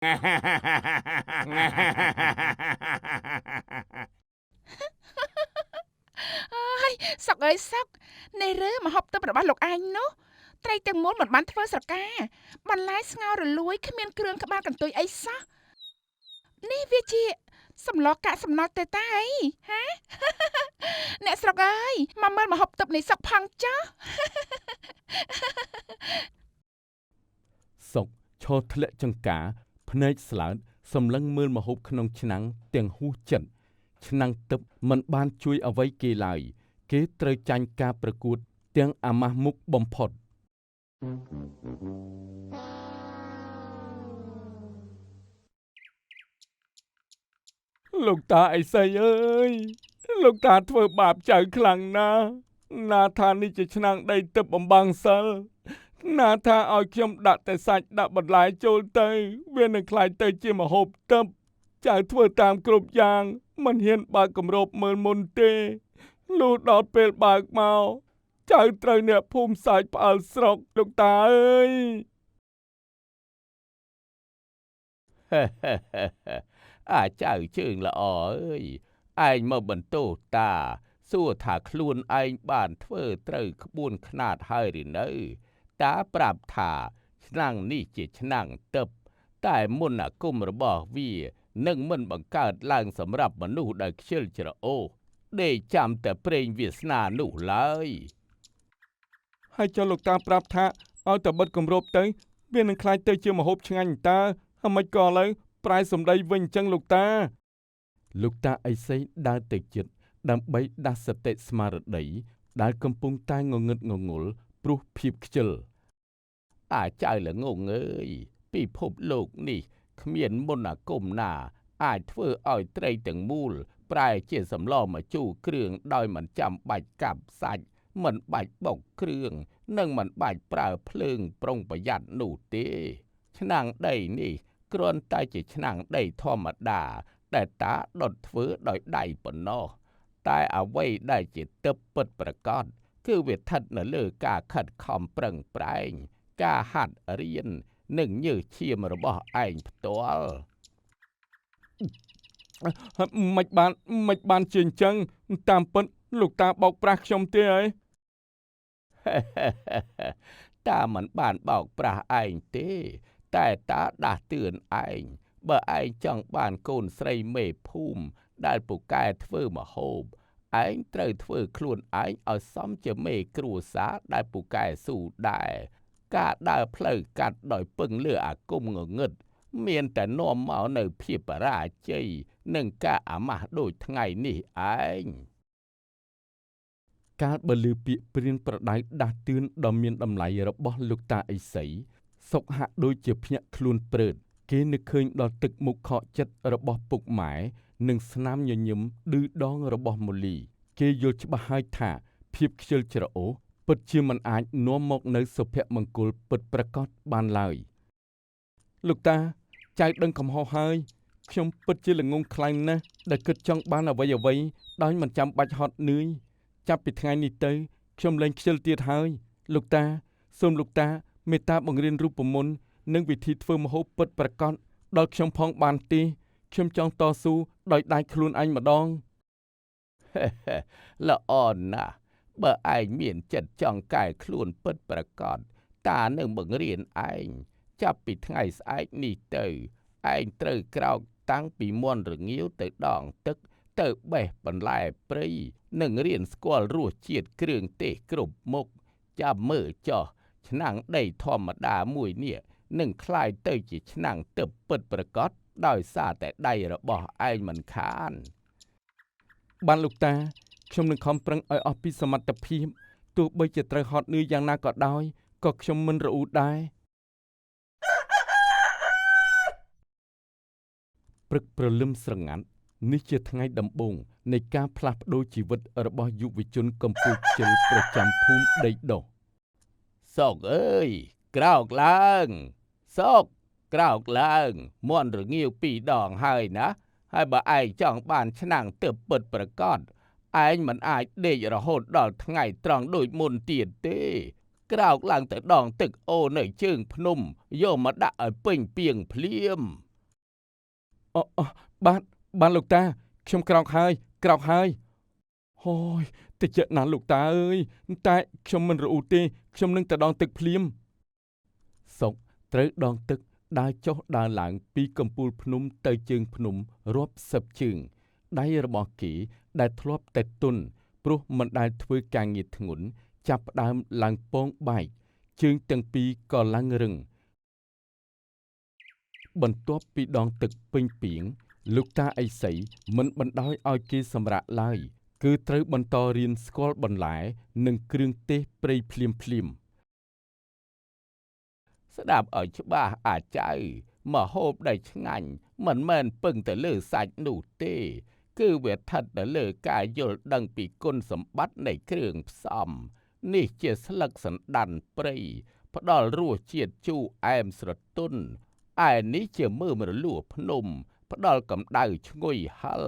អើយសុកអើយសុកនេះឬមកហូបទឹករបស់លោកអញនោះត្រីទាំងមូលមិនបានធ្វើស្រកាបន្លែស្ងោររលួយគ្មានគ្រឿងក្បាលកន្ទុយអីសោះនេះវាជាសម្លកាកសំណល់ទេតាអីហាអ្នកស្រុកអើយមកមើលមកហូបទឹកនេះសុកផងចុះសុកឈរធ្លាក់ចង្កាភ្នែកស្លើតសម្លឹងមើលម្ហូបក្នុងឆ្នាំងទាំងហួសចិត្តឆ្នាំងទឹកមិនបានជួយអ្វីគេឡើយគេត្រូវចាញ់ការប្រកួតទាំងអាម៉ាស់មុខបំផុតលោកតាអីសីអើយលោកតាធ្វើបាបចៅខ្លាំងណាស់ណាថានេះជាឆ្នាំងដីទឹកបំបាំងសិលណាថាឲ្យខ្ញុំដាក់តែសាច់ដាក់បន្លែចូលទៅវានឹងខ្លាយទៅជាម្ហូបទឹកចៅធ្វើតាមគ្រប់យ៉ាងមិនហ៊ានបើកគម្របមើលមុនទេលុះដល់ពេលបើកមកចៅត្រូវអ្នកភូមិសាច់ផ្អើលស្រុកលោកតាអើយអាចៅជើងល្អអើយឯងមកបន្ទោសតាសួរថាខ្លួនឯងបានធ្វើត្រូវក្បួនខ្នាតហើយឬនៅតាប្រាប់ថាឆ្នាំងនេះជាឆ្នាំងទឹកតែមន្តអាគមរបស់វានឹងមិនបង្កើតឡើងសម្រាប់មនុស្សដែលខ្ជិលច្រអូសដេកចាំតែប្រេងវាសនានោះឡើយហើយចុះលោកតាប្រាប់ថាឲ្យតែបិទគម្របទៅវានឹងខ្លាចទៅជាម្ហូបឆ្ងាញ់តើហើយមិនក៏ឥឡូវប្រែសម្ដីវិញអញ្ចឹងលោកតាអីសីដើរទៅជិតដើម្បីដាស់សតិស្មារតីដែលកំពុងតែងងឹតងងល់ព្រោះភាពខ្ជិលអាចៅល្ងងអើយពិភពលោកនេះគ្មានមន្តអាគមណាអាចធ្វើឲ្យត្រីទាំងមូលប្រែជាសម្លម្ជូរគ្រឿងដោយមិនចាំបាច់កាប់សាច់មិនបាច់បុកគ្រឿងនិងមិនបាច់ប្រើភ្លើងប្រុងប្រយ័ត្ននោះទេឆ្នាំងដីនេះគ្រាន់តែជាឆ្នាំងដីធម្មតាដែលតាដុតធ្វើដោយដៃប៉ុណ្ណោះតែអ្វីដែលជាទឹកពិតប្រាកដគឺវាស្ថិតនៅលើការខិតខំប្រឹងប្រែងការហាត់រៀននិងញើសឈាមរបស់ឯងផ្ទាល់មិនបានជាអញ្ចឹងតាមពិតលោកតាបោកប្រាស់ខ្ញុំទេហើយតាមិនបានបោកប្រាស់ឯងទេតែតាដាស់តឿនឯងបើឯងចង់បានកូនស្រីមេភូមិដែលពូកែធ្វើម្ហូបឯងត្រូវធ្វើខ្លួនឯងឲ្យសមជាមេគ្រួសារដែលពូកែស៊ូដែរការដើរផ្លូវកាត់ដោយពឹងលើអាគមងងឹតមានតែនាំមកនៅភាពបរាជ័យនិងការអាម៉ាស់ដូចថ្ងៃនេះឯងកាលបើឮពាក្យព្រានប្រដៅដាស់តឿនដ៏មានតម្លៃរបស់លោកតាអីសីសុកហាក់ដូចជាភ្ញាក់ខ្លួនព្រឺតគេនឹកឃើញដល់ទឹកមុខខកចិត្តរបស់ពុកម៉ែនិងស្នាមញញឹមឌឺដងរបស់មូលីគេយល់ច្បាស់ហើយថាភាពខ្ជិលច្រអូសពិតជាមិនអាចនាំមកនៅសុភមង្គលពិតប្រាកដបានឡើយលោកតាចៅដឹងកំហុសហើយខ្ញុំពិតជាល្ងងខ្លាំងណាស់ដែលគិតចង់បានអ្វីដោយមិនចាំបាច់ហត់នឿយចាប់ពីថ្ងៃនេះទៅខ្ញុំលែងខ្ជិលទៀតហើយលោកតាសូមលោកតាមេត្តាបង្រៀនរូបមន្តនិងវិធីធ្វើម្ហូបពិតប្រាកដដល់ខ្ញុំផងបានទេខ្ញុំចង់តស៊ូដោយដៃខ្លួនឯងម្ដងល្អណាស់បើឯងមានចិត្តចង់កែខ្លួនពិតប្រាកដតានឹងបង្រៀនឯងចាប់ពីថ្ងៃស្អែកនេះទៅឯងត្រូវក្រោកតាំងពីមាន់រងាវទៅដងទឹកទៅបេះបន្លែព្រៃនិងរៀនស្គាល់រសជាតិគ្រឿងទេសគ្រប់មុខចាំមើលចុះឆ្នាំងដីធម្មតាមួយនេះនឹងคล้ายទៅជាឆ្នាំងទឹកពិតប្រាកដដោយសារតែដៃរបស់ឯងមិនខានបានលោកតាខ្ញុំនឹងខំប្រឹងឲ្យអស់ពីសមត្ថភាពទោះបីជាត្រូវហត់នឿយយ៉ាងណាក៏ដោយក៏ខ្ញុំមិនរអ៊ូដែរព្រឹកព្រលឹមស្រងាត់នេះជាថ្ងៃដំបូងនៃការផ្លាស់ប្ដូរជីវិតរបស់យុវជនកម្ពុជាប្រចាំភូមិដីដោះសុកអើយក្រោកឡើងសុកក្រោកឡើងមាន់រងាវ2 ដងហើយណាហើយបើឯងចង់បានឆ្នាំងទឹកពិតប្រាកដឯងមិនអាចដេករហូតដល់ថ្ងៃត្រង់ដូចមុនទៀតទេក្រោកឡើងទៅដងទឹកអូនៅជើងភ្នំយកមកដាក់ឲ្យពេញពាងភ្លាម អូបានលោកតាខ្ញុំក្រោកហើយហូយតិចណាស់លោកតាអើយតែខ្ញុំមិនរអ៊ូទេខ្ញុំនឹងទៅដងទឹកភ្លាមសុកត្រូវដងទឹកដើរចុះដើរឡើងពីកំពូលភ្នំទៅជើងភ្នំរាប់សិបជើងដៃរបស់គេដែលធ្លាប់តែទន់ព្រោះមិនដែលធ្វើការងារធ្ងន់ចាប់ផ្ដើមឡើងពងបែកជើងទាំងពីរក៏ឡើងរឹងបន្ទាប់ពីដងទឹកពេញពីងលោកតាឥសីមិនបណ្ដោយឲ្យគេសម្រាកឡើយគឺត្រូវបន្តរៀនស្គាល់បន្លែនិងគ្រឿងទេសព្រៃភ្លាមស្ដាប់ឲ្យច្បាស់អាចៅម្ហូបដែលឆ្ងាញ់មិនមែនពឹងតែលើសាច់នោះទេគឺវាស្ថិតទៅលើការយល់ដឹងពីគុណសម្បត្តិនៃគ្រឿងផ្សំនេះជាស្លឹកសណ្តាន់ព្រៃផ្ដល់រសជាតិជូរអែមស្រទន់ឯនេះជាមើមរលួសភ្នំផ្ដល់កម្ដៅឈ្ងុយហឹរ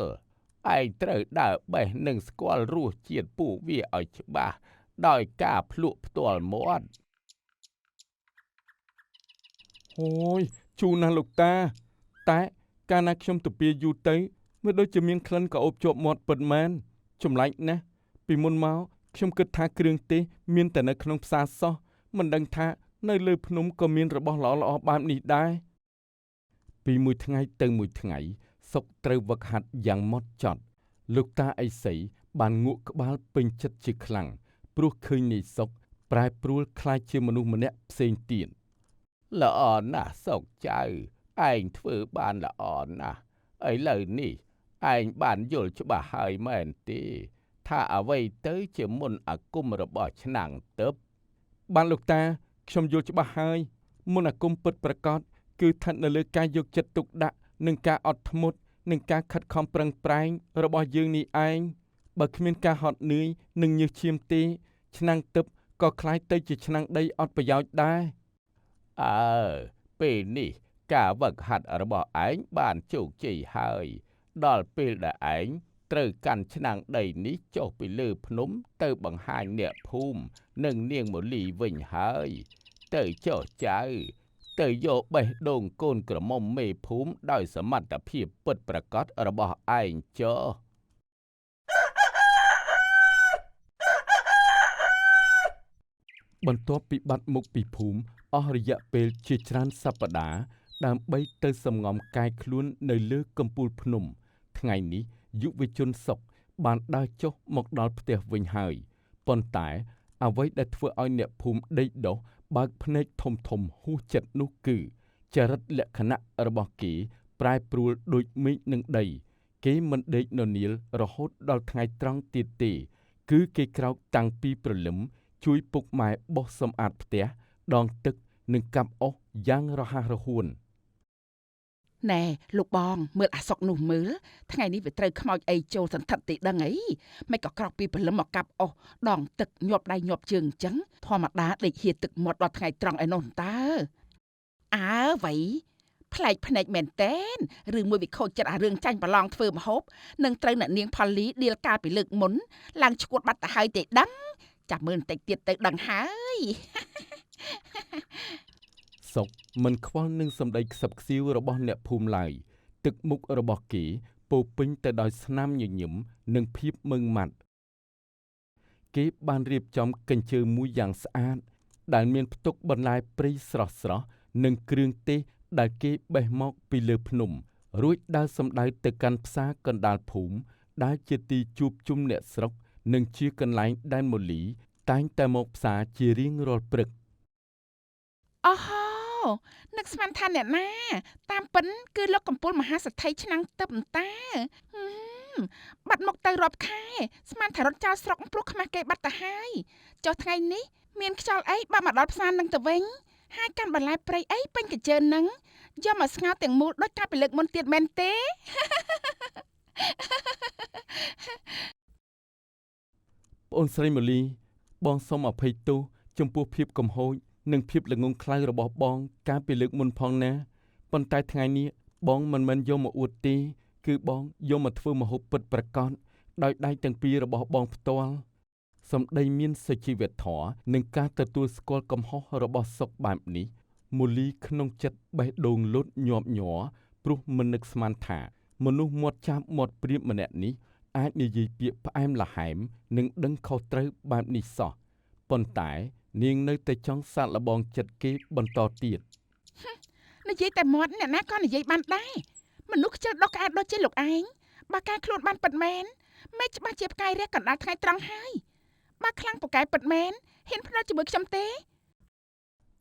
ឯងត្រូវដើរបេះនិងស្គាល់រសជាតិពួកវាឲ្យច្បាស់ដោយការភ្លក់ផ្ទាល់មាត់អូយជូរណាស់លោកតាតែកាលណាខ្ញុំទៅពីយូរទៅមើលដូចជាមានក្លិនក្រអូបជាប់មាត់ពិតមែនចម្លែកណាស់ពីមុនមកខ្ញុំគិតថាគ្រឿងទេសមានតែនៅក្នុងផ្សារសោះមិនដឹងថានៅលើភ្នំក៏មានរបស់ល្អៗបែបនេះដែរពីមួយថ្ងៃទៅមួយថ្ងៃសុកត្រូវវឹកហាត់យ៉ាងម៉ត់ចត់លោកតាឥសីបានងក់ក្បាលពេញចិត្តជាខ្លាំងព្រោះឃើញនាយសុកប្រែប្រួលคล้ายជាមនុស្សម្នាក់ផ្សេងទៀតល្អណាស់សុកចៅឯងធ្វើបានល្អណាស់ឥឡូវនេះឯងបានយល់ច្បាស់ហើយមែនទេថាអ្វីទៅជាមុនអាគមរបស់ឆ្នាំងទឹកបានលោកតាខ្ញុំយល់ច្បាស់ហើយមុនអាគមពិតប្រាកដគឺស្ថិតនៅលើការយកចិត្តទុកដាក់និងការអត់ធ្មត់និងការខិតខំប្រឹងប្រែងរបស់យើងនេះឯងបើគ្មានការហត់នឿយនិងញើសឈាមទេឆ្នាំងទឹកក៏คล้ายទៅជាឆ្នាំងដីអត់ប្រយោជន៍ដែរអើពេលនេះការវឹកហាត់របស់ឯងបានជោគជ័យហើយដល់ពេលដែលឯងត្រូវកាន់ឆ្នាំងដីនេះចុះពីលើភ្នំទៅបង្ហាញអ្នកភូមិនិងនាងមូលីវិញហើយទៅចុះចៅទៅយកបេះដូងកូនក្រមុំមេភូមិដោយសមត្ថភាពពិតប្រាកដរបស់ឯងចុះបន្ទាប់ពីបាត់មុខពីភូមិអស់រយៈពេលជាច្រើនសប្តាហ៍ដើម្បីទៅសំងំកាយខ្លួននៅលើកំពូលភ្នំថ្ងៃនេះយុវជនសុកបានដើរចុះមកដល់ផ្ទះវិញហើយប៉ុន្តែអ្វីដែលធ្វើឲ្យអ្នកភូមិដេកដោះបើកភ្នែកធំហួសចិត្តនោះគឺចរិតលក្ខណៈរបស់គេប្រែប្រួលដូចមេឃនឹងដីគេមិនដេកននៀលរហូតដល់ថ្ងៃត្រង់ទៀតទេគឺគេក្រោកតាំងពីព្រលឹមជួយពុកម៉ែបោសសម្អាតផ្ទះដងទឹកនិងកាប់អុសយ៉ាងរហ័សរហួនណែលោកបងមើលអាសុកនោះមើលថ្ងៃនេះវាត្រូវខ្មោចអីចូលសន្ធិដ្ឋទីដឹងអីមិនក៏ក្រោកពីព្រលឹមមកកាប់អុសដងទឹកញាប់ដៃញាប់ជើងអញ្ចឹងធម្មតាដេកហៀទឹកមាត់ដល់ថ្ងៃត្រង់ឯនោះតើអើវ៉ៃប្លែកភ្នែកមែនតែនឬមួយវាខូចចិត្តអារឿងចាញ់ប្រឡងធ្វើម្ហូបនឹងត្រូវអ្នកនាងផល្លីដៀលកាលពីលើកមុនឡើងឈួតបាត់ទៅហើយទេដឹងចាំមើលបន្តិចទៀតទៅដឹងហើយសុកមិនខ្វល់នឹងសម្ដីខ្សឹបខ្សៀវរបស់អ្នកភូមិឡើយទឹកមុខរបស់គេពោពេញទៅដោយស្នាមញញឹមនិងភាពម៉ឺងម៉ាត់គេបានរៀបចំកញ្ជើមួយយ៉ាងស្អាតដែលមានផ្ទុកបន្លែព្រៃស្រស់និងគ្រឿងទេសដែលគេបេះមកពីលើភ្នំរួចដើរសម្ដៅទៅកាន់ផ្សារកណ្ដាលភូមិដែលជាទីជួបជុំអ្នកស្រុកនិងជាកន្លែងដែលម៉ូលីតែងតែមកផ្សារជារៀងរាល់ព្រឹកអូហូនឹកស្មានថាអ្នកណាតាមពិនគឺលោកកំពូលមហាសេដ្ឋីឆ្នាំងទឹកតាបាត់មកទៅរាប់ខែស្មានថារត់ចោលស្រុកព្រោះខ្មាស់គេបាត់ទៅហើយចុះថ្ងៃនេះមានខ្យល់អីបើមកដល់ផ្សារនឹងទៅវិញហើយកាន់បន្លែព្រៃអីពេញកញ្ជើនឹងយកមកស្ងោរទាំងមូលដូចកាលពីលើកមុនទៀតមែនទេប្អូនស្រីម៉ូលីបងសូមអភ័យទោសចំពោះភាពកំហូចនិងភាពល្ងង់ខ្លៅរបស់បងកាលពីលើកមុនផងណាប៉ុន្តែថ្ងៃនេះបងមិនមែនយកមកអួតទេគឺបងយកមកធ្វើម្ហូបពិតប្រាកដដោយដៃទាំងពីររបស់បងផ្ទាល់សម្ដីមានសុជីវធម៌និងការទទួលស្គាល់កំហុសរបស់សុកបែបនេះមូលីក្នុងចិត្តបេះដូងលូតញាប់ញ័រ ព្រោះមិននឹកស្មានថាមនុស្សមាត់ចាបមាត់ព្រាបម្នាក់នេះអាចនិយាយពាក្យផ្អែមល្ហែមនិងដឹងខុសត្រូវបែបនេះសោះប៉ុន្តែនាងនៅតែចង់សាកល្បងចិត្តគេបន្តទៀត និយាយតែមាត់អ្នកណាក៏និយាយបានដែរមនុស្សខ្ជិលដុសក្អែដូចជាលោកឯងបើកែខ្លួនបានពិតមែនមិនច្បាស់ជាផ្កាយរះកណ្ដាលថ្ងៃត្រង់ហើយបើខ្លាំងពូកែពិតមែនហ៊ានផ្ដោតជាមួយខ្ញុំទេ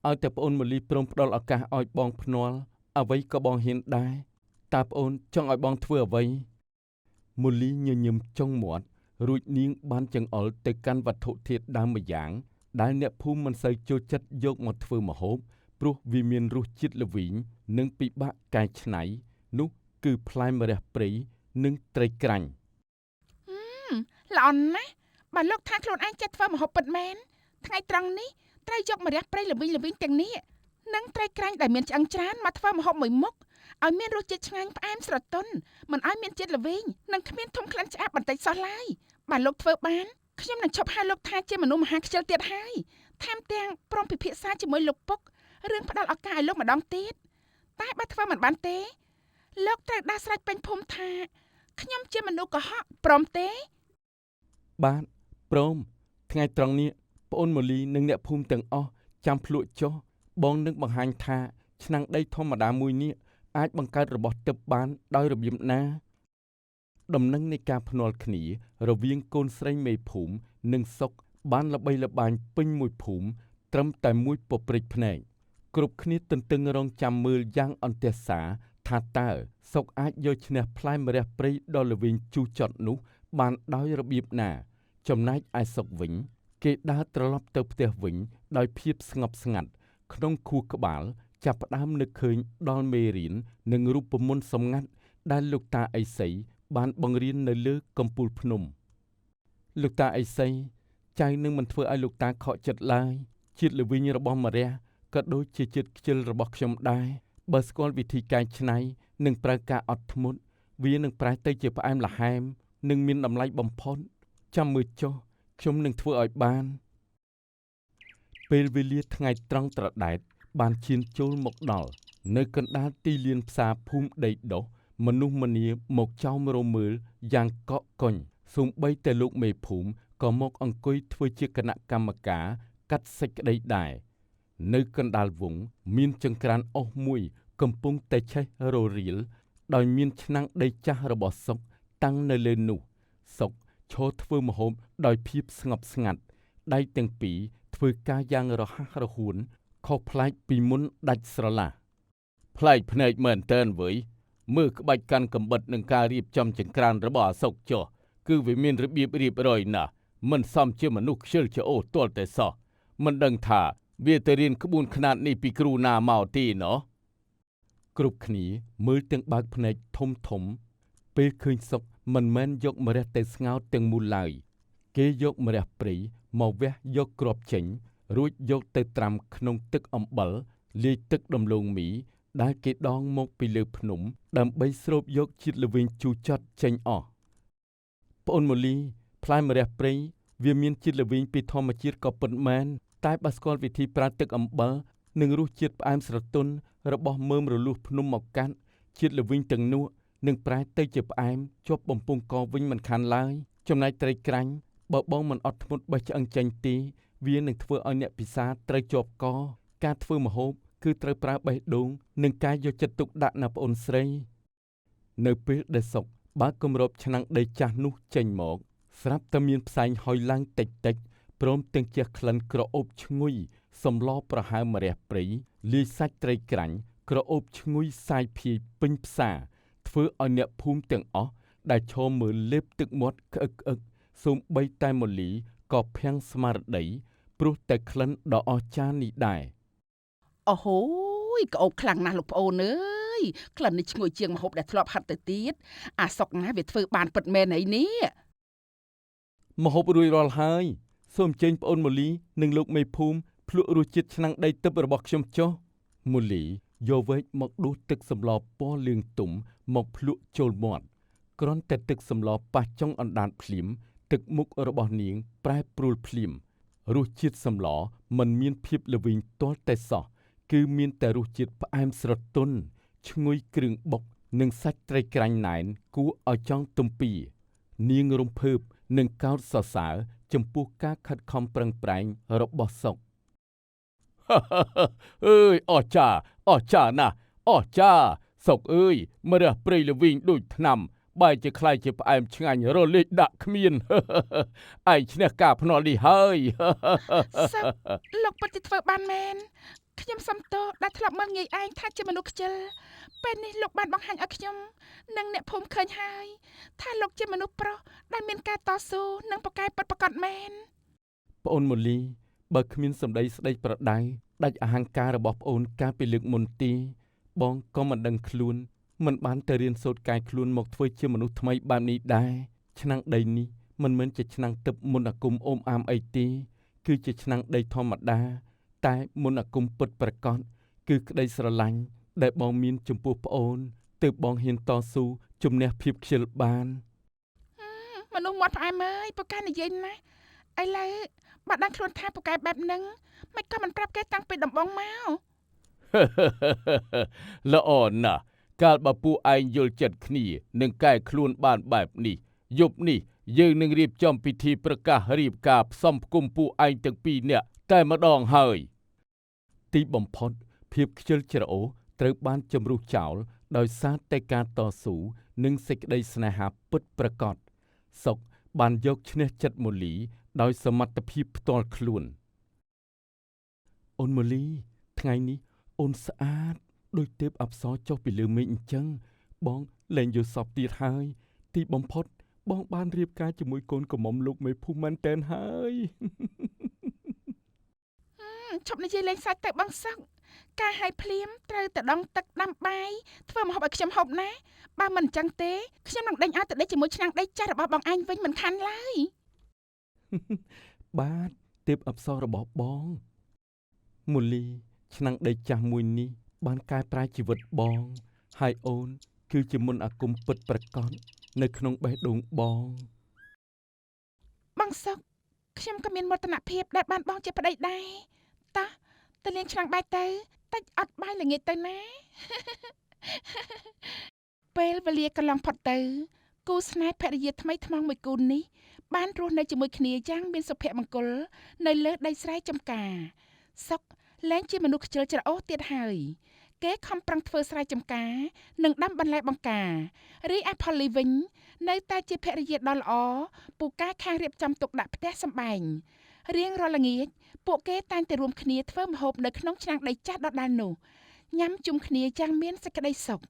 ឲ្យតែប្អូនមូលីព្រមផ្ដល់ឱកាសឲ្យបងភ្នាល់អ្វីក៏បងហ៊ានដែរតើប្អូនចង់ឲ្យបងធ្វើអ្វីមូលីញញឹមចុងមាត់រួចនាងបានចង្អុលទៅកាន់វត្ថុធាតុដើមម្យ៉ាងដែលអ្នកភូមិមិនសូវចូលចិត្តយកមកធ្វើម្ហូបព្រោះវាមានរសជាតិល្វីងនិងពិបាកកែច្នៃនោះគឺផ្លែម្រះព្រៃនិងត្រីក្រាញ់ ល្អណាស់បើលោកថាខ្លួនឯងចេះធ្វើម្ហូបពិតមែនថ្ងៃត្រង់នេះត្រូវយកម្រះព្រៃល្វីងទាំងនេះនិងត្រីក្រាញ់ដែលមានឆ្អឹងច្រើនមកធ្វើម្ហូបមួយមុខឲ្យមានរសជាតិឆ្ងាញ់ផ្អែមស្រទន់មិនឲ្យមានជាតិល្វីងនិងគ្មានធុំក្លិនឆ្អាបបន្តិចសោះឡើយបើលោកធ្វើបានខ្ញុំនឹងឈប់ហៅលោកថាជាមនុស្សមហាខ្ជិលទៀតហើយថែមទាំងព្រមពិភាក្សាជាមួយលោកពុករឿងផ្ដល់ឱកាសឲ្យលោកម្ដងទៀតតែបើធ្វើមិនបានទេលោកត្រូវដាស់ស្រេចពេញភូមិថាខ្ញុំជាមនុស្សកុហកព្រមទេ បាទព្រមថ្ងៃត្រង់នេះប្អូនមូលីនិងអ្នកភូមិទាំងអស់ចាំភ្លក់ចុះបងនឹងបង្ហាញថាឆ្នាំងដីធម្មតាមួយនេះអាចបង្កើតរបស់ទិព្វបានដោយរបៀបណាដំណឹងនៃការភ្នាល់គ្នារវាងកូនស្រីមេភូមិនិងសុកបានល្បីល្បាញពេញមួយភូមិត្រឹមតែមួយពព្រិចភ្នែកគ្រប់គ្នាទន្ទឹងរង់ចាំមើលយ៉ាងអន្ទះសារថាតើសុកអាចយកឈ្នះផ្លែម្រះព្រៃដ៏ល្វីងជូរចត់នោះបានដោយរបៀបណាចំណែកឯសុកវិញគេដើរត្រឡប់ទៅផ្ទះវិញដោយភាពស្ងប់ស្ងាត់ក្នុងខួរក្បាលចាប់ផ្ដើមនឹកឃើញដល់មេរៀននិងរូបមន្តសម្ងាត់ដែលលោកតាអីសីបានបង្រៀននៅលើកំពូលភ្នំលោកតាអីសីចៅនឹងមិនធ្វើឲ្យលោកតាខកចិត្តឡើយជាតិល្វីងរបស់ម្រះក៏ដូចជាជាតិខ្ជិលរបស់ខ្ញុំដែរបើស្គាល់វិធីកែច្នៃនិងប្រើការអត់ធ្មត់វានឹងប្រែទៅជាផ្អែមល្ហែមនិងមានតម្លៃបំផុតចាំមើលចុះខ្ញុំនឹងធ្វើឲ្យបានពេលវេលាថ្ងៃត្រង់ត្រដែតបានឈានចូលមកដល់នៅកណ្ដាលទីលានផ្សារភូមិដីដុះមនុស្សម្នាមកចោមរមើលយ៉ាងកក់កុញសូម្បីតែលោកមេភូមិក៏មកអង្គុយធ្វើជាគណៈកម្មការកាត់សេចក្តីដែរនៅកណ្ដាលវងមានចង្ក្រានអុសមួយកំពុងតែឆេះររៀលដោយមានឆ្នាំងដីចាស់របស់សុកតាំងនៅលើនោះសុកឈរធ្វើម្ហូបដោយភាពស្ងប់ស្ងាត់ដៃទាំងពីរធ្វើការយ៉ាងរហ័សរហួនខុសប្លែកពីមុនដាច់ស្រឡះប្លែកភ្នែកមែនតើវើយមើលក្បាច់កាន់កំបិតនឹងការរៀបចំចង្ក្រានរបស់អសុកចុះគឺវាមានរបៀបរៀបរយណាស់មិនសមជាមនុស្សខ្ជិលច្អូសទាល់តែសោះមិនដឹងថាវាទៅរៀនក្បួនខ្នាតនេះពីគ្រូណាមកទីណោះគ្រប់គ្នាមើលទាំងបើកភ្នែកធំធំពេលឃើញសុកមិនមែនយកម្រះទៅស្ងោរទាំងមូលឡើយគេយកម្រះព្រៃមកវះយកគ្រាប់ចេញរួចយកទៅត្រាំក្នុងទឹកអំបិលលាយទឹកដំឡូងមីដែលគេដងមកពីលើភ្នំដើម្បីស្រូបយកជាតិល្វីងជូរចត់ចេញអស់ប្អូនមូលីផ្លែម្រះព្រៃវាមានជាតិល្វីងពីធម្មជាតិក៏ពិតមែនតែបើស្គាល់វិធីប្រើទឹកអំបិលនិងរសជាតិផ្អែមស្រទន់របស់មើមរលួសភ្នំមកកាត់ជាតិល្វីងទាំងនោះនឹងប្រែទៅជាផ្អែមជាប់បំពង់កវិញមិនខានឡើយចំណែកត្រីក្រាញ់បើបងមិនអត់ធ្មត់បេះឆ្អឹងចេញទេវានឹងធ្វើឲ្យអ្នកពិសាត្រូវជាប់កការធ្វើម្ហូបគឺត្រូវប្រើបេះដូងនិងការយកចិត្តទុកដាក់ណាប្អូនស្រីនៅពេលដែលសុកបើកគម្របឆ្នាំងដីចាស់នោះចេញមកស្រាប់តែមានផ្សែងហុយឡើងតិចតិចព្រមទាំងជះក្លិនក្រអូបឈ្ងុយសម្លប្រហើរម្រះព្រៃលាយសាច់ត្រីក្រាញ់ក្រអូបឈ្ងុយសាយភាយពេញផ្សារធ្វើឲ្យអ្នកភូមិទាំងអស់ដែលឈរមើលលេបទឹកមាត់ក្អឹកក្អឹកសូម្បីតែមូលីក៏ភាំងស្មារតីព្រោះតែក្លិនដ៏អស្ចារ្យនេះដែរ អូហូយក្អូបខ្លាំងណាស់លោកប្អូនអើយក្លិននេះឈ្ងុយជាងម្ហូបដែលធ្លាប់ហាត់ទៅទៀតអាសុកណាវាធ្វើបានពិតមែនអីនេះ ម្ហូបរួចរាល់ហើយសូមអញ្ជើញប្អូនមូលីនិងលោកមេភូមិភ្លក់រសជាតិឆ្នាំងដីទិព្វរបស់ខ្ញុំចុះមូលីយកវែកមកដួសទឹកសម្លពណ៌លឿងទុំមកភ្លក់ចូលមាត់គ្រាន់តែទឹកសម្លប៉ះចុងអណ្ដាតភ្លាមទឹកមុខរបស់នាងប្រែប្រួលភ្លាមរសជាតិសម្លមិនមានភាពល្វីងទាល់តែសោះគឺមានតែរសជាតិផ្អែមស្រទន់ឈ្ងុយគ្រឿងបុក និងសាច់ត្រីក្រាញ់ណែនគួរឲ្យចង់ទំពីនាងរំភើបនិងកោតសរសើរចំពោះការខិតខំប្រឹងប្រែងរបស់សុក អើយអស្ចារ្យណាស់អស្ចារ្យសុកអើយម្រះព្រៃល្វីងដូចថ្នាំបែរជាខ្លាយជាផ្អែមឆ្ងាញ់រលេចដាក់គ្មាន ឯងឈ្នះការភ្នាល់នេះហើយ សុកលោកពិតជាធ្វើបានមែនខ្ញុំសុំទោសដែលធ្លាប់មើលងាយឯងថាជាមនុស្សខ្ជិលពេលនេះលោកបានបង្ហាញឲ្យខ្ញុំនិងអ្នកភូមិឃើញហើយថាលោកជាមនុស្សប្រុសដែលមានការតស៊ូនិងប្រកែកពិតប្រាកដមែន ប្អូនម៉ូលីបើគ្មានសម្ដីស្ដីប្រដៅដាច់អហង្ការរបស់ប្អូនកាលពីលើកមុនទេបងក៏មិនដឹងខ្លួនមិនបានទៅរៀនសូត្រកាយខ្លួនមកធ្វើជាមនុស្សថ្មីបែបនេះដែរឆ្នាំងដីនេះមិនមែនជាឆ្នាំងទឹកមន្តអាគមអូមអាមអីទេគឺជាឆ្នាំងដីធម្មតាតែមន្តអាគមពិតប្រាកដគឺក្តីស្រឡាញ់ដែលបងមានចំពោះប្អូនទើបបងហ៊ានតស៊ូជំនះភាពខ្ជិលបាន មនុស្សមាត់ផ្អែមអើយពូកែនិយាយណាឥឡូវបាត់ដឹងខ្លួនថាពូកែបែបហ្នឹងមិនក៏មិនប្រាប់គេតាំងពីដំបូងមក ល្អណាស់កាលបើពួកឯងយល់ចិត្តគ្នានឹងកែខ្លួនបានបែបនេះយប់នេះយើងនឹងរៀបចំពិធីប្រកាសរៀបការផ្សំផ្គុំពួកឯងទាំងពីរនាក់តែម្ដងហើយទីបំផុតភាពខ្ជិលច្រអូសត្រូវបានជំរុះចោលដោយសារតែការតស៊ូនិងសេចក្តីស្នេហាពិតប្រាកដសុកបានយកឈ្នះចិត្តម៉ូលីដោយសមត្ថភាពផ្ទាល់ខ្លួនអូនម៉ូលីថ្ងៃនេះអូនស្អាតដូចទេពអប្សរចុះពីលើមេឃអញ្ចឹងបងលែងយល់សពទៀតហើយទីបំផុតបងបានរៀបការជាមួយកូនក្រមុំលោកមេភូមិមែនតែនហើយ ឈប់និយាយលេងសាច់ទៅបងសុកការឲ្យភ្លាមត្រូវតែដងទឹកដាំបាយធ្វើម្ហូបឲ្យខ្ញុំហូបណាបើមិនអញ្ចឹងទេខ្ញុំនឹងដេញឲ្យទៅដេកជាមួយឆ្នាំងដីចាស់របស់បងឯងវិញមិនខានឡើយ បាទទេពអប្សររបស់បងមូលីឆ្នាំងដីចាស់មួយនេះបានកែប្រែជីវិតបងហើយអូនគឺជាមន្តអាគមពិតប្រាកដនៅក្នុងបេះដូងបង បងសុកខ្ញុំក៏មានមោទនភាពដែលបានបងជាប្តីដែរតោះទៅលាងឆ្នាំងបាយទៅតិចអត់បាយល្ងាចទៅណា ពេលវេលាកន្លងផុតទៅគូស្នេហ៍ភរិយាថ្មីថ្មោងមួយគូនេះបានរស់នៅជាមួយគ្នាយ៉ាងមានសុភមង្គលនៅលើដីស្រែចម្ការសុកលែងជាមនុស្សខ្ជិលច្រអូសទៀតហើយគេខំប្រឹងធ្វើស្រែចម្ការនិងដាំបន្លែបង្ការរីឯផល្លីវិញនៅតែជាភរិយាដ៏ល្អពូកែខាងរៀបចំទុកដាក់ផ្ទះសម្បែងរៀងរាល់ល្ងាចពួកគេតែងតែរួមគ្នាធ្វើម្ហូបនៅក្នុងឆ្នាំងដីចាស់ដដែលនោះញ៉ាំជុំគ្នាយ៉ាងមានសេចក្តីសុខ